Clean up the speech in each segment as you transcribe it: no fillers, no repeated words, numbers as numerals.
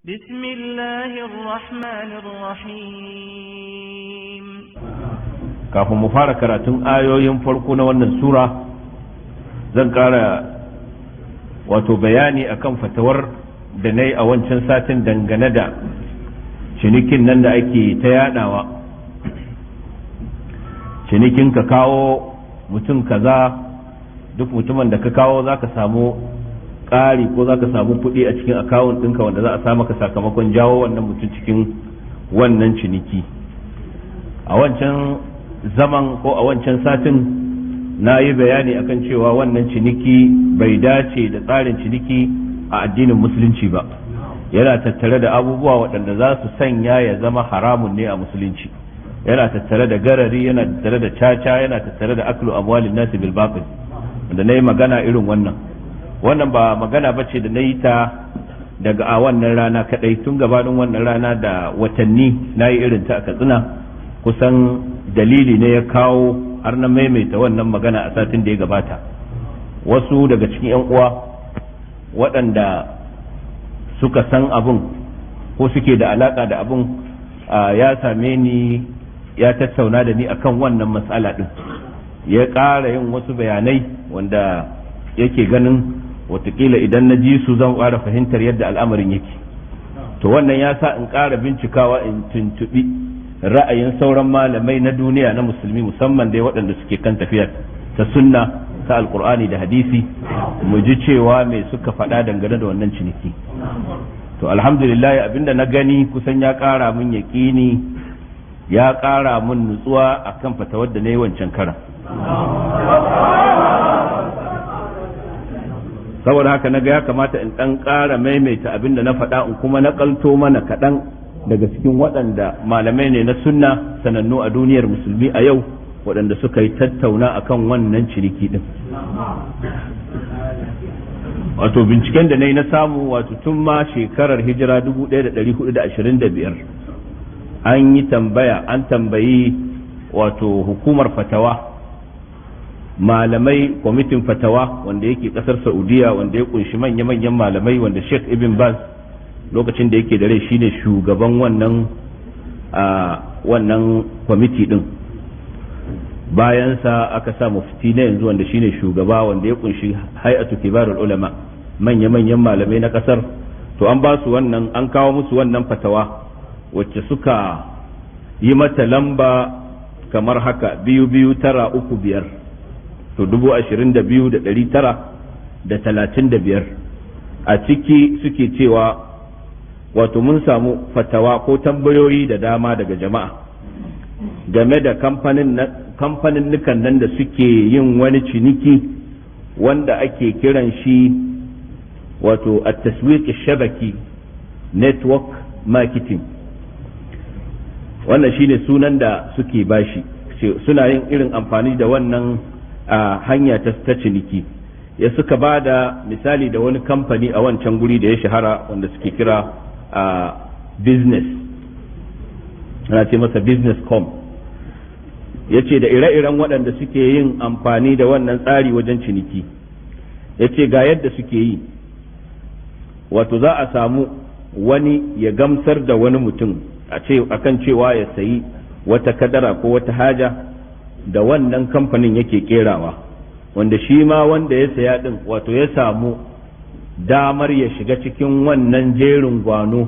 بسم الله الرحمن الرحيم kafin mu fara karatun ayoyin farko na wannan sura zan kara wato bayani akan fatawar da nayi a wancan satin dangane da cinikin nan da ake ta yadawa, cinikin ka kawo mutum kaza, duk mutumin da ka kawo zaka samu ƙari ko zaka samu kuɗi a cikin akawun ɗinka wanda za a sa maka sakamakon jawo wannan mutum cikin wannan ciniki. A wancan zaman ko a wancan satin na yi bayani akan cewa wannan ciniki bai dace da tsarin ciniki a addinin musulunci ba, yana tattare da abubuwa waɗanda za su sanya ya zama haramun ne a musulunci, yana tattare da garari, yana tattare da caca, yana tattare da aklu amwalin nasi bil batil, da na yi magana irin wannan ba magana ba ce da na yi ta daga a wannan rana kadai, tun gabanin wannan rana da watanni na yi irin ta a Katsina. Kusan dalili ne ya kawo har na maimaita wannan magana a satin da ya gabata. Wasu daga cikin 'yan uwa waɗanda suka san abun ko suke da alaka da abun ya same ni, ya tattauna da ni akan wannan matsala din, ya ƙara yin wasu bayanai wanda yake ganin watakila idan na ji su zan ƙara fahimtar yadda al'amarin yake. To wannan ya sa in ƙara bincikawa, in tuntuɓi ra'ayin sauran malamai na duniya na musulmi, musamman dai waɗanda suke kan tafiyar ta sunna ta alƙur'ani da hadisi, mu ji cewa me suka faɗa dangane da wannan ciniki. To alhamdulillah abinda na gani kusan ya ƙara min yaƙini, ya ƙara min nutsuwa akan fatawar da na yi wancan karan. Saboda haka na ga ya kamata in ɗan ƙara maimaita abin da na faɗa, in kuma naƙalto mana kaɗan daga cikin waɗanda malamai ne na sunna sanannu a duniyar musulmi a yau, waɗanda suka yi tattauna akan wannan ciniki ɗin. Wato binciken da na yi na samu, wato tun ma shekarar hijira 1425 an yi tambaya, an tambayi wato hukumar fatawa, malamai, kwamitin fatawa wanda yake kasar Saudiya, wanda ya kunshi manya-manyan malamai, wanda Sheikh Ibn Baz lokacin da yake da rai shine shugaban wannan kwamiti din. Bayansa aka sa mufti na yanzu wanda shine shugaba, wanda ya kunshi hay'atu kibarul ulama, manya-manyan malamai na kasar. To an ba su wannan, an kawo musu wannan fatawa wacce suka yi mata lamba kamar haka: 2235, to 22,935. a ciki suke cewa wato mun samu fatawa ko tambayoyi da dama daga jama'a game da kamfanin nukan nan da suke yin wani ciniki wanda ake kiran shi wato at-taswiq shabaki, network marketing. wannan shine sunan da suke bashi, suna yin irin amfani da wannan a hanya ta ciniki. Ya suka ba da misali da wani kamfani a wancan guri da ya shahara wanda suke kira business, ana ce masa business.com. ya ce da ire-iren waɗanda suke yin amfani da wannan tsari wajen ciniki, ya ce ga yadda suke yi. Wato za a samu wani ya gamsar da wani mutum akan cewa ya sayi wata kadara ko wata haja da wannan kamfanin yake kerawa, wanda shi ma wanda ya saya din wato ya samu damar ya shiga cikin wannan jerin gwano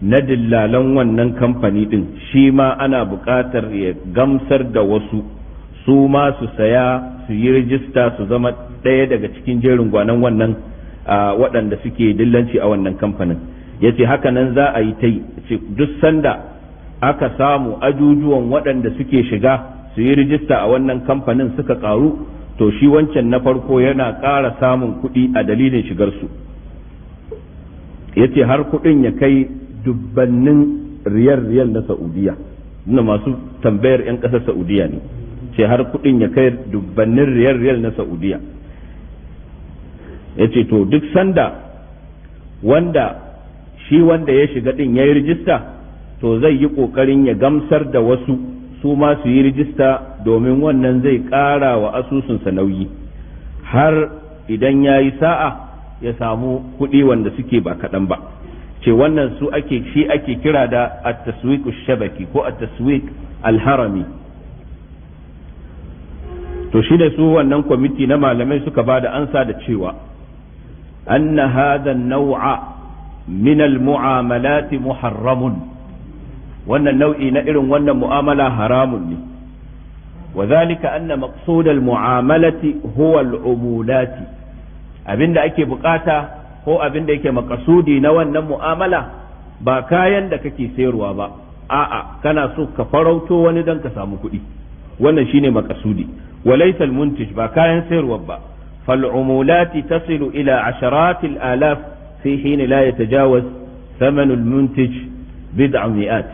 na dillalan wannan kamfani din. Shi ma ana buƙatar ya gamsar da wasu su ma su saya, su yi rijista, su zama ɗaya daga cikin jerin gwanon wannan waɗanda suke dillanci a wannan kamfanin. ya ce haka nan za a yi ta yi, duk sanda aka samu ajujuwan waɗanda suke shiga su yi rijista a wannan kamfanin suka karu, to shi wancan na farko yana ƙara samun kuɗi a dalilin shigarsu. Ya ce har kuɗin ya kai dubbannin riyal na Saudiya, ina masu tambayar 'yan ƙasar Saudiya ne, ce har kuɗin ya kai dubbannin riyal na Saudiya. Ya ce to duk sanda shi wanda ya shiga ɗin ya yi rijista, to zai yi ƙoƙarin ya gamsar da wasu su ma su yi rijista, domin wannan zai ƙara wa asusunsa nauyi, har idan ya yi sa'a ya samu kuɗi wanda suke ba kaɗan ba. ce wannan shi ake kira da at-taswiq ash-shabaki ko at-taswiq al-harami. to shi da su wannan kwamiti na malamai suka ba da ansa da cewa anna hadha an-naw'a min al-mu'amalat muharramun, wannan nau'i na irin wannan mu'amala haramun ne. wa dhalika anna maqsud al-mu'amalati huwa al-umulati, abinda ake bukata ko abinda yake makasudi na wannan mu'amala ba kayan da kake sayarwa ba, a'a kana so ka farauto wani dan ka samu kuɗi, wannan shine makasudi. وليس المنتج با كاين سير وبا فالعمولات تصل إلى عشرات الآلاف في حين لا يتجاوز ثمن المنتج بضع مئات.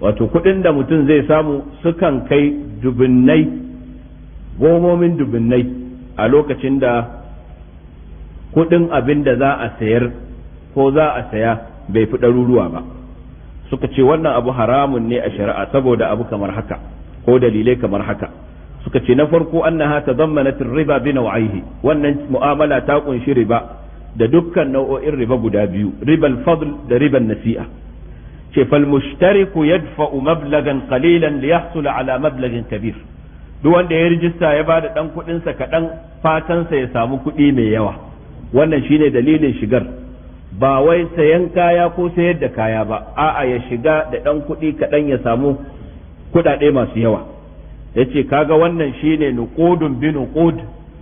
وتقول da mutum zai samu sukan kai dubunnai gomomin dubunnai a lokacin da kudin abin da za a sayar ko za a saya bai fi ɗaruruwa ba. suka ce wannan abu haramun ne a shari'a saboda abu kamar haka ko dalilai kamar haka. suka ce na farko annaha tadammanat riba bi naw'ihi, wannan mu'amala ta kunshi riba da dukkan nau'o'in riba guda biyu, ribal fadl da riban nasi'a. ce fal mushtariku yadfa'u mablagan qalilan li yahsula ala mablagin kabir, duk wanda ya rijista ya bada dan kudin sa kadan fatan sa ya samu kudi mai yawa, wannan shine dalilin shigar, ba wai sayan kaya ko sayar da kaya ba, a'a ya shiga da dan kudi kadan ya samu kudade masu yawa. yace kaga wannan shine nuqudun bi nuqud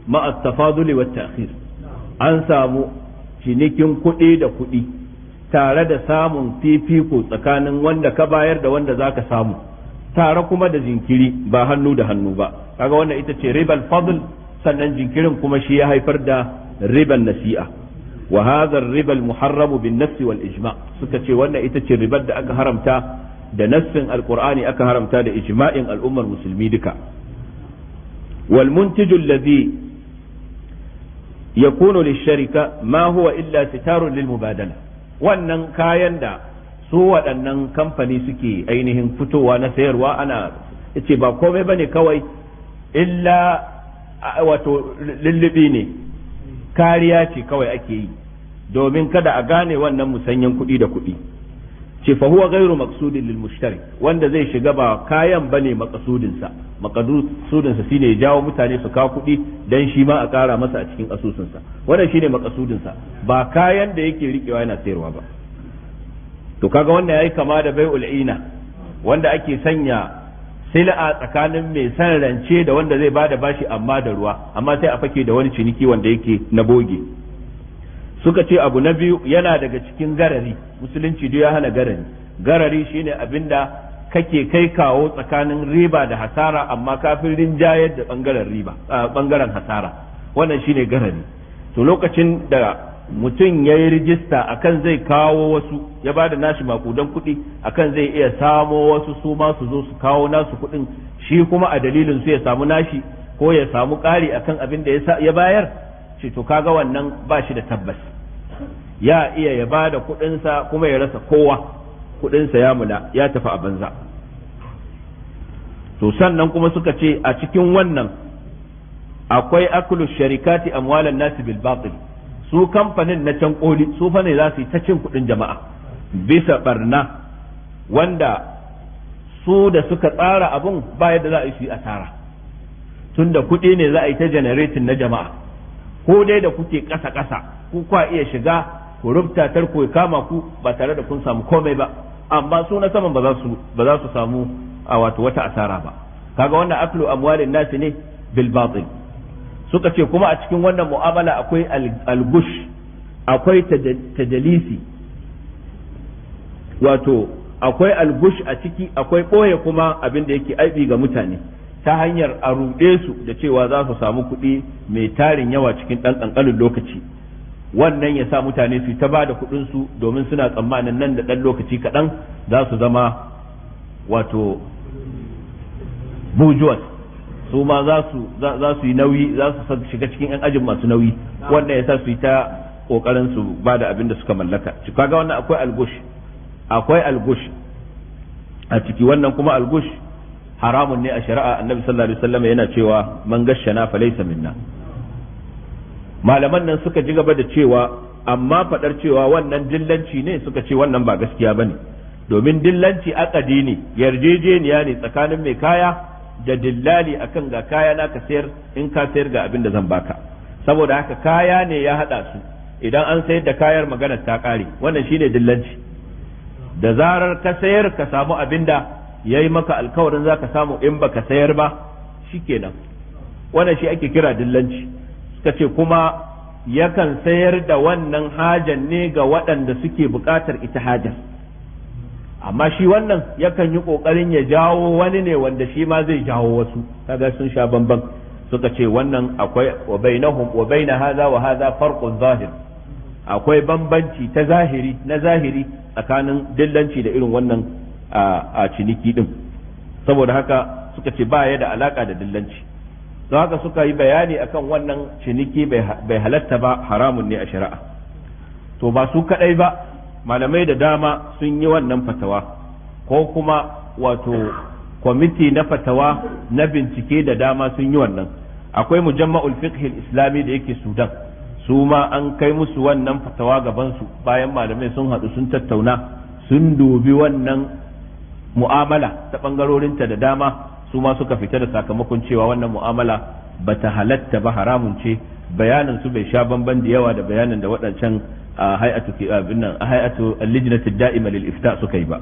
ma at-tafadul wa at-ta'khir, an samu cinikin kuɗi da kuɗi tare da samun fifiko tsakanin wanda ka bayar da wanda zaka samu, tare kuma da jinkiri ba hannu da hannu ba. kaga wannan ita ce ribal fadl, sannan jinkirin kuma shi ya haifar da riban nasi'a. wa hadha ar-riba al-muharram bin nafs wal ijma', suka ce wannan ita ce ribar da aka haramta da nassin alqur'ani, aka haramta da ijma'in al'ummar musulmi duka. wal muntiju alladhi yakunu lish-sharika ma huwa illa sitarun lil mubadala, wannan kayan da su waɗannan kamfani suke ainihin fitowa na sayarwa ana yace ba komai bane kawai illa wato lullubi ne, kariya ce kawai ake yi domin kada a gane wannan musanyen kuɗi da kuɗi. ce fa huwa ghairu maqsudin lil mushtari, wanda zai shiga ba kayan bane maqsudin sa shine ya jawo mutane su kawo kuɗi dan shi ma a ƙara masa a cikin asusun sa, wannan shine maqsudin sa, ba kayan da yake rikewa yana sayarwa ba. to kaga wannan yayi kama da bai'ul ina, wanda ake sanya sil'a tsakanin mai san rance da wanda zai bada bashi amma da ruwa, amma sai a fake da wani ciniki wanda yake na boge. suka ce abu na biyu yana daga cikin garari, musulunci duk ya hana garari shine abinda kake kai kawo tsakanin riba da hasara amma kafin rinjayar da bangaren hasara, wannan shine garari. to lokacin da mutum ya yi rijista akan zai kawo wasu, ya ba da nashi makudan kuɗi akan zai iya samo wasu su ma su zo su kawo nasu kuɗin, shi kuma a dalilin su ya samu nashi ko ya samu ƙari akan abin da ya bayar, ce to kaga wannan ba shi da tabbas, ya iya ya ba da kuɗinsa kuma ya rasa kowa, kuɗinsa ya mula ya tafi a banza. to sannan kuma suka ce a cikin wannan akwai aklu sharikati amwalan nasi bil batil, su kamfanin na can koli su fa ne za su yi ta cin kuɗin jama'a bisa barna, wanda su da suka tsara abun ba yadda za a yi asara, tunda kuɗi ne za a yi ta generating na jama'a, ko dai da kuke ƙasa ku kwa iya shiga ku rubuta tarko ya kama ku ba tare da kun samu komai ba, amma su na saman ba za su samu a wato wata asara ba. kaga wannan aklu amwalin nasi ne bil batil. suka ce kuma a cikin wannan mu'amala akwai algush, akwai tajalisi, wato akwai algush a ciki, akwai ɓoye kuma abin da yake aibi ga mutane ta hanyar a ruɗe su da cewa za su samu kuɗi mai tarin yawa cikin ɗan ƙanƙanin lokaci. wannan ya sa mutane su ta ba da kuɗinsu domin suna tsammanin nan da ɗan lokaci kaɗan za su zama wato bujuwas, su ma za su yi nauyi, za su shiga cikin 'yan ajin masu nauyi, wannan ya sa su yi ta kokarin su ba da abin da suka mallaka. kaga wannan akwai algush a ciki, wannan kuma algush haramun ne a shari'a. annabi sallallahu alaihi wasallam yana cewa man gashshana falaysa minna. malaman nan suka ji gaba da cewa amma faɗar cewa wannan dillanci ne suka ce wannan ba gaskiya ba ne, domin dillanci akadi ne, yarjejeniya ne tsakanin mai kaya da dillali akan ga kaya na ka sayar, in ka sayar ga abin da zan baka. Saboda haka kaya ne ya haɗa su, idan an sayar da kayar maganar ta ƙare, wannan shine dillanci. Da zarar ka sayar ka samu abin da ya yi maka alkawarin za ka samu, in baka sayar ba shikenan, wannan shi ake kira dillanci. Suka ce kuma yakan sayar da wannan hajan ne ga waɗanda suke buƙatar ita hajar, amma shi wannan yakan yi ƙoƙarin ya jawo wani ne wanda shi ma zai jawo wasu, kaga sun sha bamban. Suka ce wannan akwai wa bainahum wa baina hadha wa hadha farqun zahir, akwai bambanci ta zahiri na zahiri tsakanin dillanci da irin wannan a ciniki din. Saboda haka suka ce ba ya da alaka da dillanci, don haka suka yi bayani akan wannan ciniki bai halatta ba, haramun ne a shari'a. To ba su kadai ba, malamai da dama sun yi wannan fatawa, ko kuma wato kwamiti na fatawa na bincike da dama sun yi wannan. Akwai mujamma'ul fiqh islami da yake Sudan, su ma an kai musu wannan fatawa gabansu bayan malamai sun haɗu sun tattauna, sun dubi wannan mu'amala ta ɓangarorinta da dama, su ma suka fita da sakamakon cewa wannan mu'amala bata halatta ba, haramun ce. Bayanin su bai sha bamban da yawa da bayanin da waɗancan hay'atu al-lijnati da'ima lil ifta suka yi ba.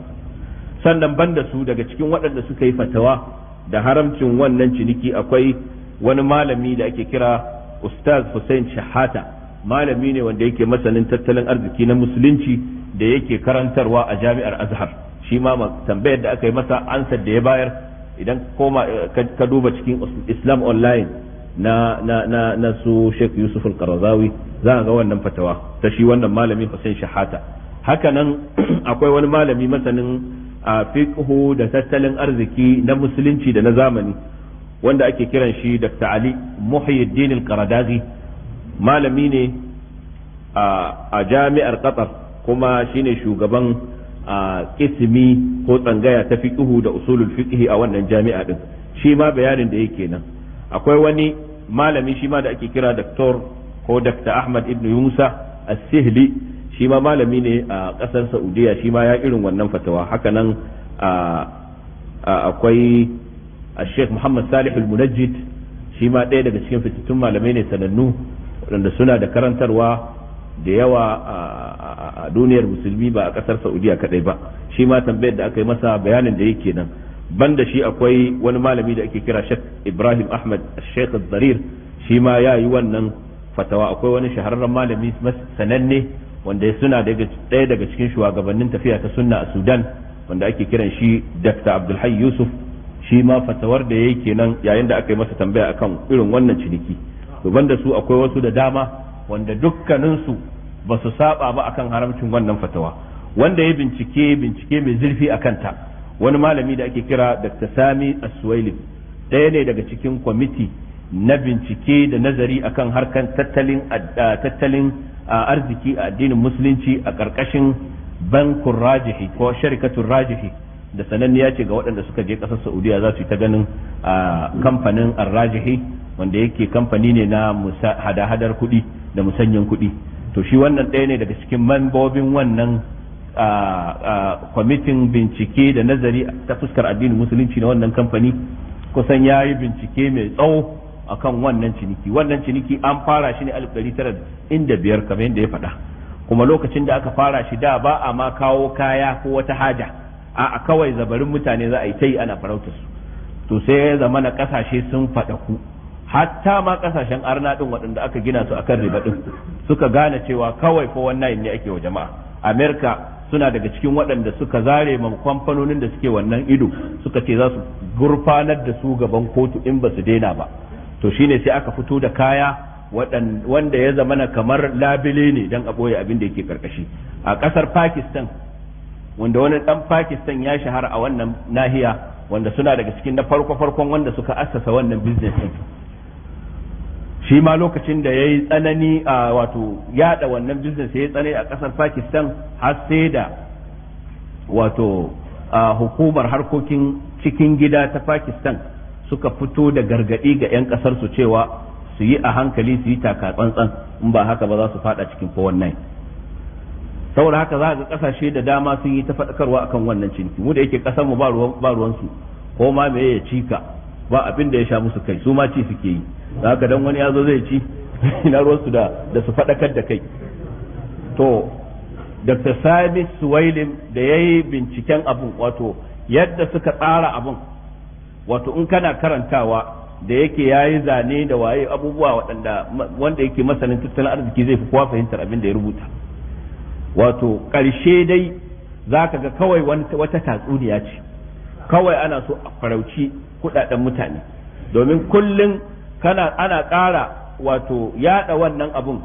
Sannan banda su, daga cikin waɗanda suka yi fatawa da haramcin wannan ciniki akwai wani malami da ake kira Ustaz Hussein Shahata, malami ne wanda yake masanin tattalin arziki na musulunci da yake karantarwa a jami'ar Azhar. Shi ma tambayar da aka yi masa, ansar da ya bayar, idan koma ka duba cikin Islam Online na su Sheikh Yusuf Al-Qaradawi za ga wannan fatawa ta shi wannan malami Hussein Shahata. Haka nan akwai wani malami masanin fiqhu da tattalin arziki na musulunci da na zamani wanda ake kiran shi Dr. Ali Muhyiddin Al-Qaradawi, malami ne a jami'ar Qatar, kuma shine shugaban kismi ko tsangaya ta fiqhu da usulul fiqhi a wannan jami'a din. Shi ma bayanin da yake nan. Akwai wani malami shi ma da ake kira Dr. Ahmad ibn Musa As-Sihli, shi ma malami ne a ƙasar Saudiya, shi ma ya irin wannan fatawa. Haka nan akwai Sheikh Muhammad Salih Al-Munajjid, shi ma ɗaya daga cikin fitattun malamai ne sanannu waɗanda suna da karantarwa da yawa a duniyar musulmi ba a ƙasar Saudiya kaɗai ba. Shi ma tambayar da aka yi masa bayanin da yake nan. Banda shi akwai wani malami da ake kira Sheikh Ibrahim Ahmad Sheikh Zarir, shi ma ya yi wannan fatawa. Akwai wani shahararren malami sananne wanda suna ɗaya daga cikin shugabannin tafiya ta sunna a Sudan, wanda ake kiran shi Dr. Abdulhayy Yusuf, shi ma fatawar da yake nan yayin da aka yi masa tambaya akan irin wannan ciniki. To banda su akwai wasu da dama wanda dukkaninsu ba su saba ba akan haramcin wannan fatawa. Wanda ya bincike mai zurfi a kanta, wani malami da ake kira Dr. Sami As-Suwaili, ɗaya ne daga cikin kwamiti na bincike da nazari akan harkan tattalin arziki a addinin musulunci a ƙarƙashin bankun rajihi ko sharikatun rajihi, da sananniya ce ga waɗanda suka je ƙasar Saudiya za su yi ta ganin kamfanin Ar-Rajihi, wanda yake kamfani ne na hada-hadar kuɗi da musanyen kuɗi. To shi wannan ɗaya ne daga cikin mambobin wannan kwamitin bincike da nazari ta fuskar addinin musulunci na wannan kamfani. Kusan ya yi bincike mai tsawo akan wannan ciniki. Wannan ciniki an fara shi ne 1905 kamar yadda ya faɗa, kuma lokacin da aka fara shi da ba a ma kawo kaya ko wata haja, a kawai zabarin mutane za a yi ta yi ana farautar su. To sai ya zama na kasashe sun faɗaku, hatta ma kasashen arna din waɗanda aka gina su akan riba din suka gane cewa kawai ko wannan ne ake wa jama'a. Amerika suna daga cikin waɗanda suka zare ma kamfanonin da suke wannan ido, suka ce za su gurfanar da su gaban kotu in ba su daina ba. To shine sai aka fito da kaya wanda ya zama na kamar labile ne don a ɓoye abin da yake karkashi. A ƙasar Pakistan, wanda wani ɗan Pakistan ya shahara a wannan nahiya, wanda suna daga cikin na farkon wanda suka assasa wannan business din. Shi ma lokacin da ya yi tsanani a wato yada wannan business ya yi tsanani a ƙasar Pakistan, har sai da wato hukumar harkokin cikin gida ta Pakistan suka fito da gargaɗi ga 'yan ƙasar su cewa su yi a hankali, su yi taka tsantsan, in ba haka ba za su fada cikin 419. saboda haka za ga kasashe da dama sun yi ta faɗakarwa akan wannan ciniki. Mu da yake ƙasar mu ba ruwansu ko ma me ya cika ba abin da ya sha musu kai, su ma ci suke yi. Haka dan wani ya zo zai ci ina ruwansu da su faɗakar da kai. To Dr. Sami Suwailim da ya yi binciken abun, wato yadda suka tsara abun, wato in kana karantawa da yake ya yi zane da waye abubuwa wanda yake masanin tattalin arziki zai fi kowa fahimtar abin da ya rubuta. Wato ƙarshe dai za ka ga kawai wata tatsuniya ce, kawai ana so a farauci kudaden mutane, domin kullum ana ƙara wato yada wannan abun,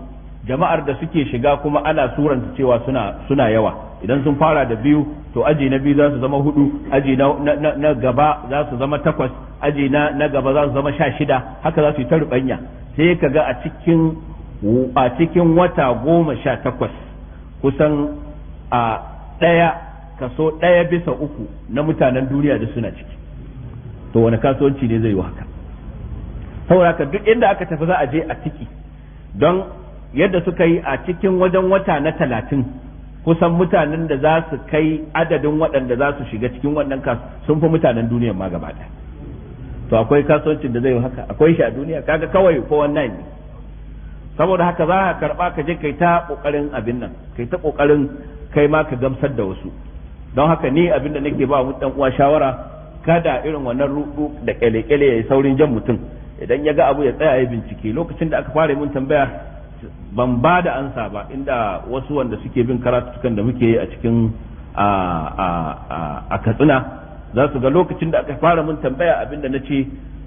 jama'ar da suke shiga kuma ana suranta cewa suna yawa. Idan sun fara da 2 to aji na 2 za su zama 4, aji na gaba za su zama 8, aji na gaba za su zama 16, haka za su yi ta rubanya. Sai ka ga a cikin wata 18 kusan a kaso 1/3 na mutanen duniya da suna ciki. To wani kasuwanci ne zai yi haka? Saboda haka duk inda aka tafi za a je a ciki, don yadda suka yi a cikin wajen wata na 30 kusan mutanen da za su kai adadin waɗanda za su shiga cikin wannan sun fi mutanen duniya ma gaba ɗaya. To akwai kasuwancin da zai yi haka? Akwai shi a duniya? Kaga kawai ko wannan ne. Saboda haka za ka karba ka je kai ta kokarin abin nan, kai ta kokarin kai ma ka gamsar da wasu. Don haka ni abin da nake ba mu dan uwa shawara, kada irin wannan rudu da kyale-kyale ya yi saurin jan mutum. Idan ya ga abu ya tsaya ya bincike. Lokacin da aka fara mun tambaya ban ba da ansa ba, inda wasu wanda suke bin karatukan da muke yi a cikin a Katsina za su ga lokacin da aka fara mun tambaya abin da na ce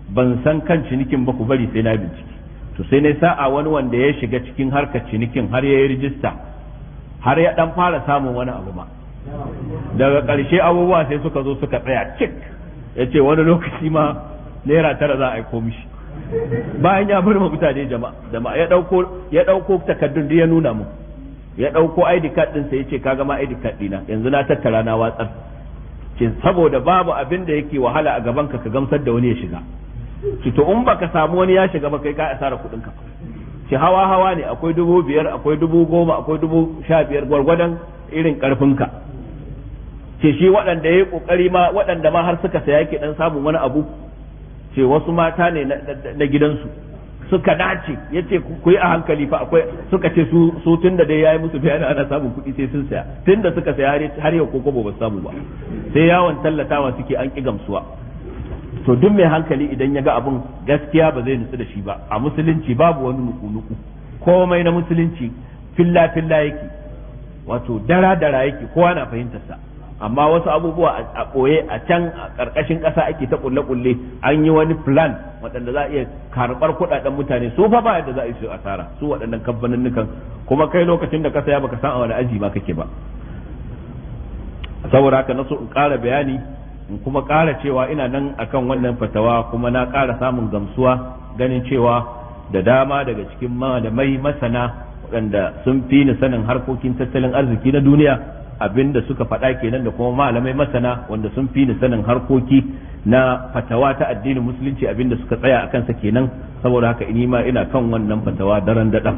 ban san kan cinikin ba, ku bari sai na bincike. To sai ne sa'a wani wanda ya shiga cikin harkar cinikin har ya yi rijista, har ya dan fara samun wani abu ma. Daga ƙarshe abubuwa sai suka zo suka tsaya cik, ya ce wani lokaci ma naira 9 za a aiko mishi. Bayan ya bar mutane jama'a ya ɗauko takardun da ya nuna mu, ya ɗauko ID card ɗinsa ya ce kaga ma ID card ɗina yanzu na tattara na watsar. Ce saboda babu abin da yake wahala a gaban ka gamsar da wani ya shiga. Ce to in baka samu wani ya shiga ba kai ka asara kuɗin ka. Ce hawa ne, akwai 5,000, akwai 10,000, akwai 15,000 gwargwadon irin ƙarfinka. Ce shi waɗanda ya yi ƙoƙari ma, waɗanda ma har suka saya yake ɗan samun wani abu, ce wasu mata ne na gidansu suka dace, ya ce ku yi a hankali fa, akwai suka ce su tun da dai ya yi musu bayani ana samun kuɗi sai sun saya, tun da suka saya har yau ko ba samu ba, sai yawon tallatawa suke an ƙi gamsuwa. To duk mai hankali idan ya ga abun gaskiya ba zai nutsu da shi ba. A musulunci babu wani nuku-nuku, komai na musulunci filla-filla yake, wato dara-dara yake, kowa na fahimtarsa. Amma wasu abubuwa a ɓoye a can a ƙarƙashin ƙasa ake ta ƙulle-ƙulle, an yi wani plan waɗanda za a iya karɓar kuɗaɗen mutane, su fa ba yadda za a yi su asara, su waɗannan kamfaninnukan, kuma kai lokacin da ka saya baka san a wani aji ma kake ba. Saboda haka na so in ƙara bayani, in kuma ƙara cewa ina nan akan wannan fatawa, kuma na ƙara samun gamsuwa ganin cewa da dama daga cikin malamai masana waɗanda sun fi ni sanin harkokin tattalin arziki na duniya abinda suka faɗa kenan, da kuma malamai masana wanda sun fi ni sanin harkoki na fatawa ta addinin musulunci abinda suka tsaya a kansa kenan. Saboda haka ni ma ina kan wannan fatawa daren daɗan.